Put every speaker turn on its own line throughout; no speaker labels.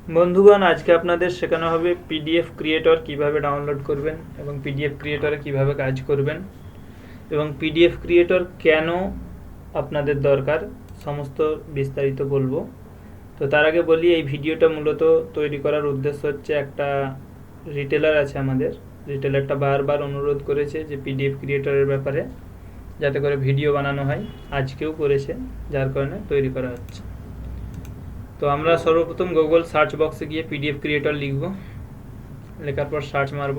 বন্ধুগণ, আজকে আপনাদের শেখানো হবে পিডিএফ ক্রিয়েটর কিভাবে ডাউনলোড করবেন এবং পিডিএফ ক্রিয়েটরে কিভাবে কাজ করবেন এবং পিডিএফ ক্রিয়েটর কেন আপনাদের দরকার, সমস্ত বিস্তারিত বলবো। তো তার আগে বলি, এই ভিডিওটা মূলত তৈরি করার উদ্দেশ্য হচ্ছে, একটা রিটেলার আছে আমাদের, রিটেলারটা বারবার অনুরোধ করেছে যে পিডিএফ ক্রিয়েটরের ব্যাপারে যাতে করে ভিডিও বানানো হয়, আজকেও করেছে, যার কারণে তৈরি করা হচ্ছে। তো আমরা সর্বপ্রথম গুগল সার্চ বক্সে গিয়ে পিডিএফ ক্রিয়েটর লিখব, লেখার পর সার্চ মারব।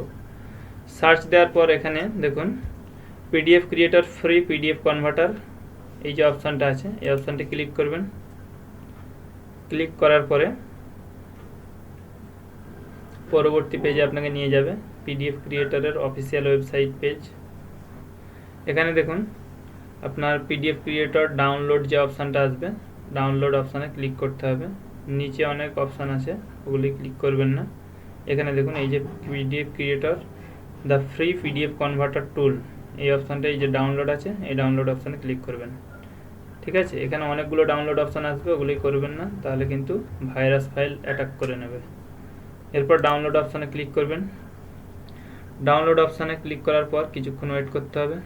সার্চ দেওয়ার পর এখানে দেখুন PDF creator free PDF converter, এই যে অপশানটা আছে এই অপশানটি ক্লিক করবেন। ক্লিক করার পরে পরবর্তী পেজে আপনাকে নিয়ে যাবে, পিডিএফ ক্রিয়েটরের অফিসিয়াল ওয়েবসাইট পেজ। এখানে দেখুন আপনার পিডিএফ ক্রিয়েটর ডাউনলোড যে অপশানটা আসবে, ডাউনলোড অপশানে ক্লিক করতে হবে। নিচে অনেক অপশান আছে, ওগুলি ক্লিক করবেন না। এখানে দেখুন এই যে PDF creator the free PDF converter tool, এই অপশানটা, এই যে ডাউনলোড আছে এই ডাউনলোড অপশানে ক্লিক করবেন। ঠিক আছে, এখানে অনেকগুলো ডাউনলোড অপশান আসবে, ওগুলি করবেন না, তাহলে কিন্তু ভাইরাস ফাইল অ্যাটাক করে নেবে। এরপর ডাউনলোড অপশানে ক্লিক করবেন। ডাউনলোড অপশানে ক্লিক করার পর কিছুক্ষণ ওয়েট করতে হবে।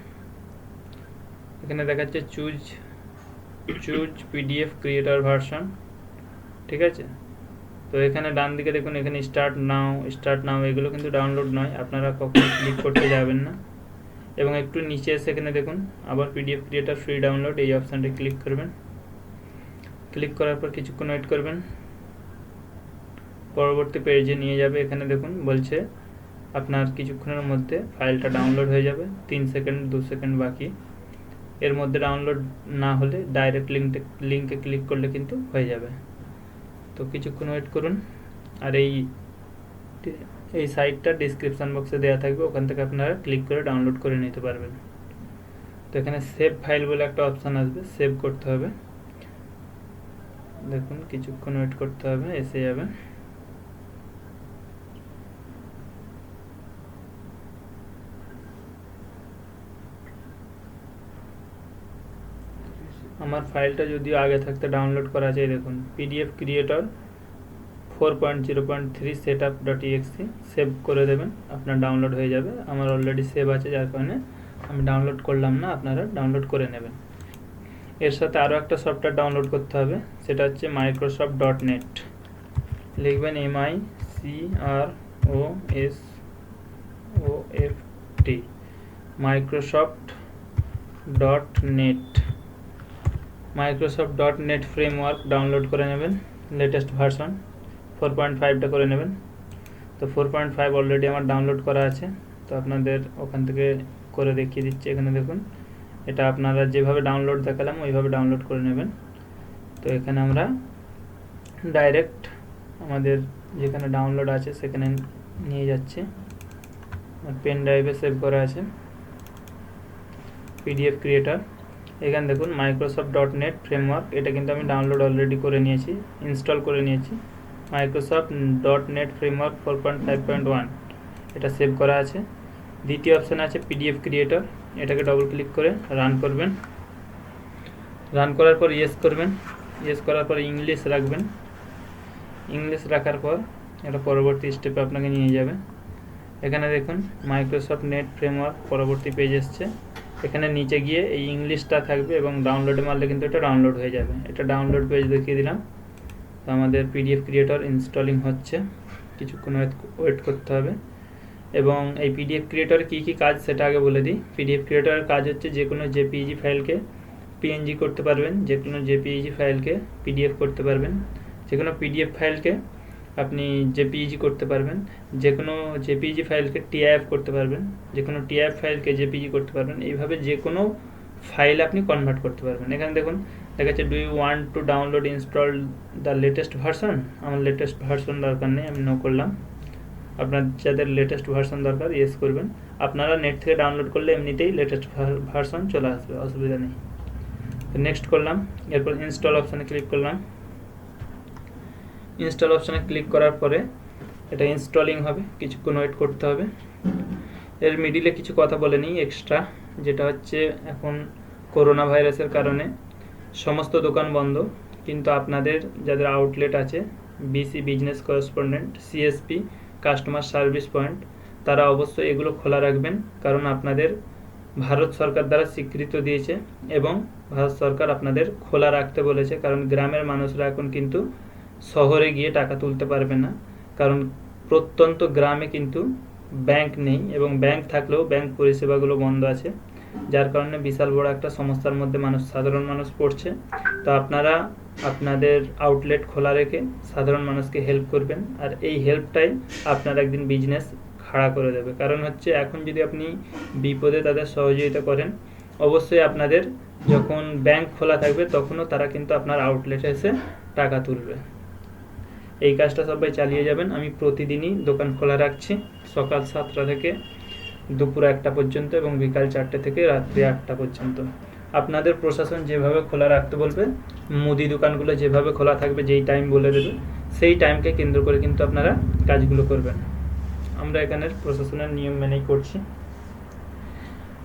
এখানে দেখাচ্ছে চুজ পিডিএফ ক্রিয়েটর ভার্সন। ঠিক আছে, তো এখানে ডান দিকে দেখুন, এখানে স্টার্ট নাও এগুলো কিন্তু ডাউনলোড নয়, আপনারা কখনো ক্লিক করতে যাবেন না। এবং একটু নিচে এসে এখানে দেখুন আবার পিডিএফ ক্রিয়েটর ফ্রি ডাউনলোড, এই অপশানটি ক্লিক করবেন। ক্লিক করার পর কিছুক্ষণ ওয়েট করবেন, পরবর্তী পেজে নিয়ে যাবে। এখানে দেখুন বলছে আপনার কিছুক্ষণের মধ্যে ফাইলটা ডাউনলোড হয়ে যাবে, 3 সেকেন্ড 2 সেকেন্ড বাকি। এর মধ্যে ডাউনলোড না হলে ডাইরেক্ট লিঙ্কে ক্লিক করলে কিন্তু হয়ে যাবে। তো কিছুক্ষণ ওয়েট করুন। আর এই সাইটটা ডিসক্রিপশান বক্সে দেওয়া থাকবে, ওখান থেকে আপনারা ক্লিক করে ডাউনলোড করে নিতে পারবেন। তো এখানে সেভ ফাইল বলে একটা অপশান আসবে, সেভ করতে হবে। দেখুন কিছুক্ষণ ওয়েট করতে হবে, এসে যাবে। আমার ফাইলটা যদিও আগে থাকতে ডাউনলোড করা আছে, দেখুন পিডিএফ ক্রিয়েটর 4.0.3 setup.exe, সেভ করে দেবেন, আপনার ডাউনলোড হয়ে যাবে। আমার অলরেডি সেভ আছে, যার কারণে আমি ডাউনলোড করলাম না, আপনারা ডাউনলোড করে নেবেন। এর সাথে আরও একটা সফটওয়্যার ডাউনলোড করতে হবে, সেটা হচ্ছে মাইক্রোসফট.নেট। লিখবেন MICROSOFT, মাইক্রোসফট.নেট ফ্রেমওয়ার্ক ডাউনলোড করে নেবেন, লেটেস্ট ভার্সন 4.5টা করে নেবেন। তো 4.5 অলরেডি আমার ডাউনলোড করা আছে, তো আপনাদের ওখান থেকে করে দেখিয়ে দিচ্ছি। এখানে দেখুন, এটা আপনারা যেভাবে ডাউনলোড দেখালাম ওইভাবে ডাউনলোড করে নেবেন। তো এখানে আমরা ডাইরেক্ট আমাদের যেখানে ডাউনলোড আছে সেখানে নিয়ে যাচ্ছি। পেন ড্রাইভে সেভ করা আছে পিডিএফ ক্রিয়েটর। এখানে দেখুন মাইক্রোসফট.নেট ফ্রেমওয়ার্ক, এটা কিন্তু আমি ডাউনলোড অলরেডি করে নিয়েছি, ইনস্টল করে নিয়েছি। মাইক্রোসফট.নেট ফ্রেমওয়ার্ক 4.5.1, এটা সেভ করা আছে। দ্বিতীয় অপশান আছে পিডিএফ ক্রিয়েটর, এটাকে ডবল ক্লিক করে রান করবেন। রান করার পর ইয়েস করবেন, ইয়েস করার পর ইংলিশ রাখবেন। ইংলিশ রাখার পর এটা পরবর্তী স্টেপে আপনাকে নিয়ে যাবে। এখানে দেখুন মাইক্রোসফট.নেট ফ্রেমওয়ার্ক পরবর্তী পেজ এসছে। এখানে নিচে গিয়ে এই ইংলিশটা থাকবে এবং ডাউনলোডে মারলে কিন্তু এটা ডাউনলোড হয়ে যাবে। এটা ডাউনলোড পেজ দেখিয়ে দিলাম। তো আমাদের পিডিএফ ক্রিয়েটর ইনস্টলিং হচ্ছে, কিছুক্ষণ ওয়েট করতে হবে। এবং এই পিডিএফ ক্রিয়েটর কী কী কাজ সেটা আগে বলে দিই। পিডিএফ ক্রিয়েটরের কাজ হচ্ছে যে কোনো জেপিইজি ফাইলকে পিএনজি করতে পারবেন, যে কোনো জেপিইজি ফাইলকে পিডিএফ করতে পারবেন, যে কোনো পিডিএফ ফাইলকে আপনি জেপিইজি করতে পারবেন, যে কোনো জেপিইজি ফাইলকে টিআইএফ করতে পারবেন, যে কোনো টিআইএফ ফাইলকে জেপিইজি করতে পারবেন। এইভাবে যে কোনো ফাইল আপনি কনভার্ট করতে পারবেন। এখানে দেখুন দেখাচ্ছে do you want to download install the latest version. আমার লেটেস্ট ভার্সন দরকার নেই, আমি নো করলাম। আপনার যাদের লেটেস্ট ভার্সন দরকার ইয়েস করবেন। আপনারা নেট থেকে ডাউনলোড করলে এমনিতেই লেটেস্ট ভার্সন চলে আসবে, অসুবিধা নেই। তো নেক্সট করলাম, এরপর ইনস্টল অপশানে ক্লিক করলাম। ইনস্টল অপশানে ক্লিক করার পরে এটা ইনস্টলিং হবে, কিছুক্ষণ ওয়েট করতে হবে। এর মিডিলে কিছু কথা বলে নিই এক্সট্রা, যেটা হচ্ছে এখন করোনা ভাইরাসের কারণে সমস্ত দোকান বন্ধ, কিন্তু আপনাদের যাদের আউটলেট আছে BC business correspondent, CSP customer service point, তারা অবশ্যই এগুলো খোলা রাখবেন, কারণ আপনাদের ভারত সরকার দ্বারা স্বীকৃত দিয়েছে এবং ভারত সরকার আপনাদের খোলা রাখতে বলেছে, কারণ গ্রামের মানুষরা এখন কিন্তু শহরে গিয়ে টাকা তুলতে পারবে না, কারণ প্রত্যন্ত গ্রামে কিন্তু ব্যাংক নেই এবং ব্যাংক থাকলেও ব্যাংক পরিষেবাগুলো বন্ধ আছে, যার কারণে বিশাল বড় একটা সমস্যার মধ্যে সাধারণ মানুষ পড়ছে। তো আপনারা আপনাদের আউটলেট খোলা রেখে সাধারণ মানুষকে হেল্প করবেন, আর এই হেল্পটাই আপনার একদিন বিজনেস খাড়া করে দেবে। কারণ হচ্ছে এখন যদি আপনি বিপদে তাদের সহযোগিতা করেন, অবশ্যই আপনাদের যখন ব্যাংক খোলা থাকবে তখনও তারা কিন্তু আপনার আউটলেটে এসে টাকা তুলবে। এই কাজটা সবাই চালিয়ে যাবেন। আমি প্রতিদিনই দোকান খোলা রাখছি, সকাল 7টা থেকে দুপুর 1টা পর্যন্ত এবং বিকাল 4টে থেকে রাত্রি 8টা পর্যন্ত। আপনাদের প্রশাসন যেভাবে খোলা রাখতে বলবে, মুদি দোকানগুলো যেভাবে খোলা থাকবে, যেই টাইম বলে দেবে, সেই টাইমকে কেন্দ্র করে কিন্তু আপনারা কাজগুলো করবেন। আমরা এখানের প্রশাসনের নিয়ম মেনেই করছি।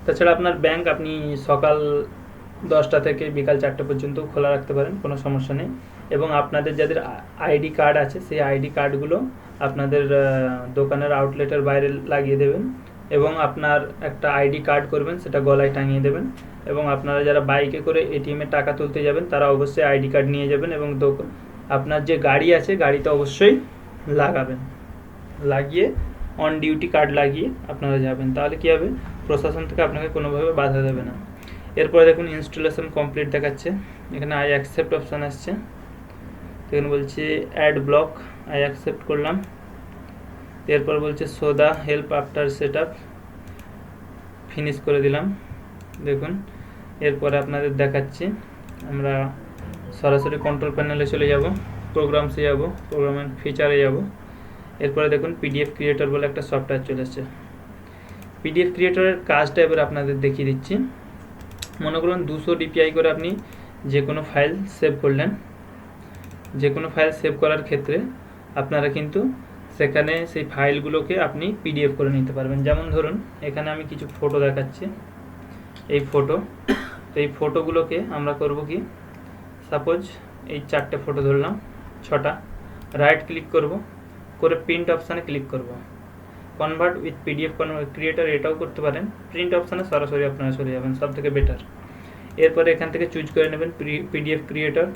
তাছাড়া আপনার ব্যাংক আপনি সকাল 10টা থেকে বিকাল 4টা পর্যন্ত খোলা রাখতে পারেন, কোনো সমস্যা নেই। এবং আপনাদের যাদের আইডি কার্ড আছে, সেই আইডি কার্ডগুলো আপনাদের দোকানের আউটলেটের বাইরে লাগিয়ে দেবেন এবং আপনার একটা আইডি কার্ড করবেন, সেটা গলায় টাঙিয়ে দেবেন। এবং আপনারা যারা বাইকে করে এটিএমে টাকা তুলতে যাবেন, তারা অবশ্যই আইডি কার্ড নিয়ে যাবেন এবং আপনার যে গাড়ি আছে গাড়িতে অবশ্যই লাগাবেন, লাগিয়ে অন ডিউটি কার্ড লাগিয়ে আপনারা যাবেন। তাহলে কী হবে, প্রশাসন থেকে আপনাকে কোনোভাবে বাধা দেবে না। এরপরে দেখুন ইনস্টলেশন কমপ্লিট দেখাচ্ছে, এখানে আই অ্যাকসেপ্ট অপশান আসছে, এখানে বলছে অ্যাড ব্লক, আই অ্যাকসেপ্ট করলাম। এরপর বলছে show the help after set up, finish করে দিলাম। দেখুন এরপরে আপনাদের দেখাচ্ছি, আমরা সরাসরি কন্ট্রোল প্যানেলে চলে যাব, প্রোগ্রামসে যাব, প্রোগ্রামের ফিচারে যাব। এরপরে দেখুন পিডিএফ ক্রিয়েটর বলে একটা সফটওয়্যার চলে এসেছে। পিডিএফ ক্রিয়েটরের কাজটা এবার আপনাদের দেখিয়ে দিচ্ছি। মনে করুন 200 ডিপিআই করে আপনি যে কোনো ফাইল সেভ করলেন, যে কোনো ফাইল সেভ করার ক্ষেত্রে আপনারা কিন্তু সেখানে সেই ফাইলগুলোকে আপনি পিডিএফ করে নিতে পারবেন। যেমন ধরুন এখানে আমি কিছু ফটো দেখাচ্ছি, এই ফটো, তো এই ফটোগুলোকে আমরা করব কি, সাপোজ এই 4টে ফটো ধরলাম, 6টা, রাইট ক্লিক করব, করে প্রিন্ট অপশানে ক্লিক করব, কনভার্ট উইথ পিডিএফ ক্রিয়েটর এটাও করতে পারেন, প্রিন্ট অপশানে সরাসরি আপনারা চলে যাবেন, সব থেকে বেটার। এরপরে এখান থেকে চুজ করে নেবেন পিডিএফ ক্রিয়েটর।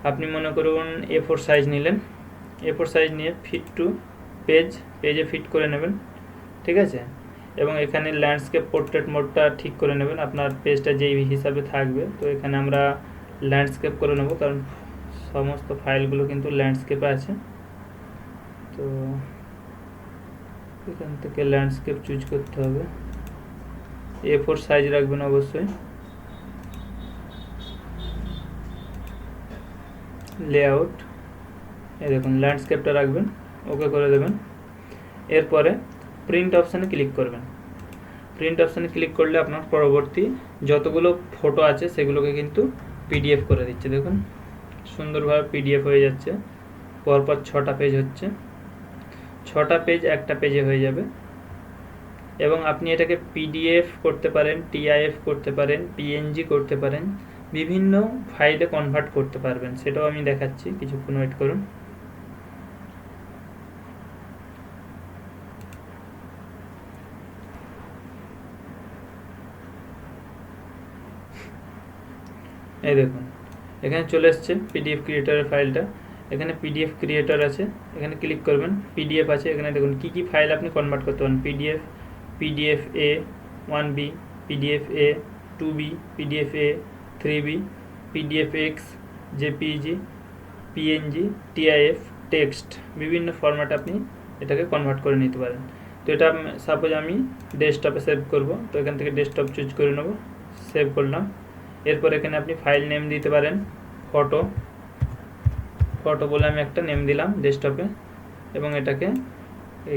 আপনি মনে করুন A4 সাইজ নিলেন, A4 সাইজ নিয়ে ফিট টু পেজে ফিট করে নেবেন, ঠিক আছে। এবং এখানে ল্যান্ডস্কেপ পোর্ট্রেট মোডটা ঠিক করে নেবেন, আপনার পেজটা যেই হিসাবে থাকবে। তো এখানে আমরা ল্যান্ডস্কেপ করে নেব, কারণ সমস্ত ফাইলগুলো কিন্তু ল্যান্ডস্কেপে আছে। তো এখান থেকে ল্যান্ডস্কেপ চুজ করতে হবে, A4 সাইজ রাখবেন অবশ্যই। লেআউট, এই দেখুন ল্যান্ডস্কেপটা রাখবেন, ওকে করে দেবেন। এরপরে প্রিন্ট অপশানে ক্লিক করবেন। প্রিন্ট অপশানে ক্লিক করলে আপনার পরবর্তী যতগুলো ফটো আছে সেগুলোকে কিন্তু পিডিএফ করে দিচ্ছে। দেখুন সুন্দরভাবে পিডিএফ হয়ে যাচ্ছে, পরপর 6টা পেজ হচ্ছে, 6টা পেজ একটা পেজে হয়ে যাবে। এবং আপনি এটাকে পিডিএফ করতে পারেন, টিআইএফ করতে পারেন, পিএনজি করতে পারেন, বিভিন্ন ফাইলে কনভার্ট করতে পারবেন, সেটাও আমি দেখাচ্ছি, কিছুক্ষণ ওয়েট করুন। এই দেখুন এখানে চলে এসছে পিডিএফ ক্রিয়েটরের ফাইলটা, এখানে পিডিএফ ক্রিয়েটর আছে, এখানে ক্লিক করবেন, পিডিএফ আছে, এখানে দেখুন কী কী ফাইল আপনি কনভার্ট করতে পারেন, পিডিএফ, পিডিএফ এ 1B, পিডিএফ এ 2B, পিডিএফ এ 3B, PDF x, JPEG, PNG, TIF, text, বিভিন্ন ফরম্যাট আপনি এটাকে কনভার্ট করে নিতে পারেন। তো এটা সাপোজ আমি ডেস্কটপে সেভ করব, তো এখান থেকে ডেস্কটপ চুজ করে নেব, সেভ করলাম। এরপর এখানে আপনি ফাইল নেম দিতে পারেন, ফটো বলে আমি একটা নেম দিলাম ডেস্কটপে, এবং এটাকে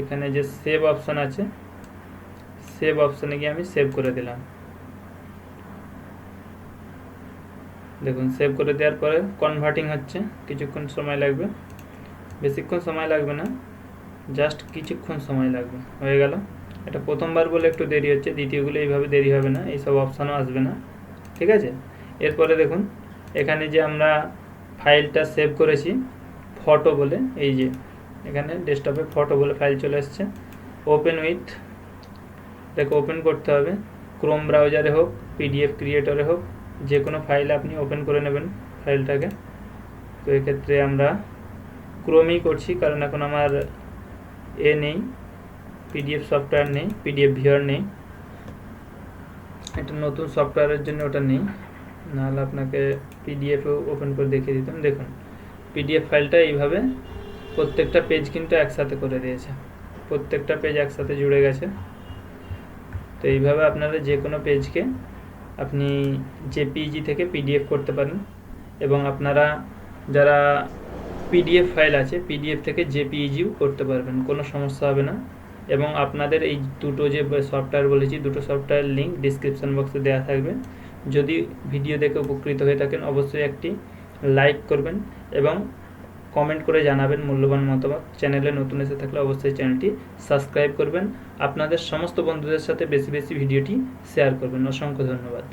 এখানে যে সেভ অপশান আছে, সেভ অপশানে গিয়ে আমি সেভ করে দিলাম। দেখুন সেভ করে দেওয়ার পরে কনভার্টিং হচ্ছে, কিছুক্ষণ সময় লাগবে, বেশিক্ষণ সময় লাগবে না, জাস্ট কিছুক্ষণ সময় লাগবে, হয়ে গেল। এটা প্রথমবার বলে একটু দেরি হচ্ছে, দ্বিতীয়গুলো এইভাবে দেরি হবে না, এইসব অপশানও আসবে না, ঠিক আছে। এরপরে দেখুন এখানে যে আমরা ফাইলটা সেভ করেছি, ফটো বলে, এই যে এখানে ডেস্কটপে ফটো বলে ফাইল চলে আসছে। ওপেন উইথ, এটাকে ওপেন করতে হবে, ক্রোম ব্রাউজারে হোক, পিডিএফ ক্রিয়েটরে হোক, যে কোনো ফাইলে আপনি ওপেন করে নেবেন ফাইলটাকে। তো এক্ষেত্রে আমরা ক্রোমই করছি, কারণ এখন আমার নেই, পিডিএফ সফটওয়্যার নেই, পিডিএফ ভিউয়ার নেই, একটা নতুন সফটওয়্যারের জন্য ওটা নেই, নাহলে আপনাকে পিডিএফও ওপেন করে দেখিয়ে দিতাম। দেখুন পিডিএফ ফাইলটা এইভাবে প্রত্যেকটা পেজ কিন্তু একসাথে করে দিয়েছে, প্রত্যেকটা পেজ একসাথে জুড়ে গেছে। তো এইভাবে আপনারা যে কোনো পেজকে আপনি জেপিইজি থেকে পিডিএফ করতে পারেন, এবং আপনারা যারা পিডিএফ ফাইল আছে পিডিএফ থেকে জেপিইজিও করতে পারবেন, কোনো সমস্যা হবে না। এবং আপনাদের এই দুটো যে সফটওয়্যার বলেছি, দুটো সফটওয়্যার লিঙ্ক ডিসক্রিপশন বক্সে দেওয়া থাকবে। যদি ভিডিও দেখে উপকৃত হয়ে থাকেন অবশ্যই একটি লাইক করবেন এবং কমেন্ট করে জানাবেন মূল্যবান মতামত। চ্যানেলে নতুন এসে থাকলে অবশ্যই চ্যানেলটি সাবস্ক্রাইব করবেন। আপনাদের সমস্ত বন্ধুদের সাথে বেশি বেশি ভিডিওটি শেয়ার করবেন। অসংখ্য ধন্যবাদ।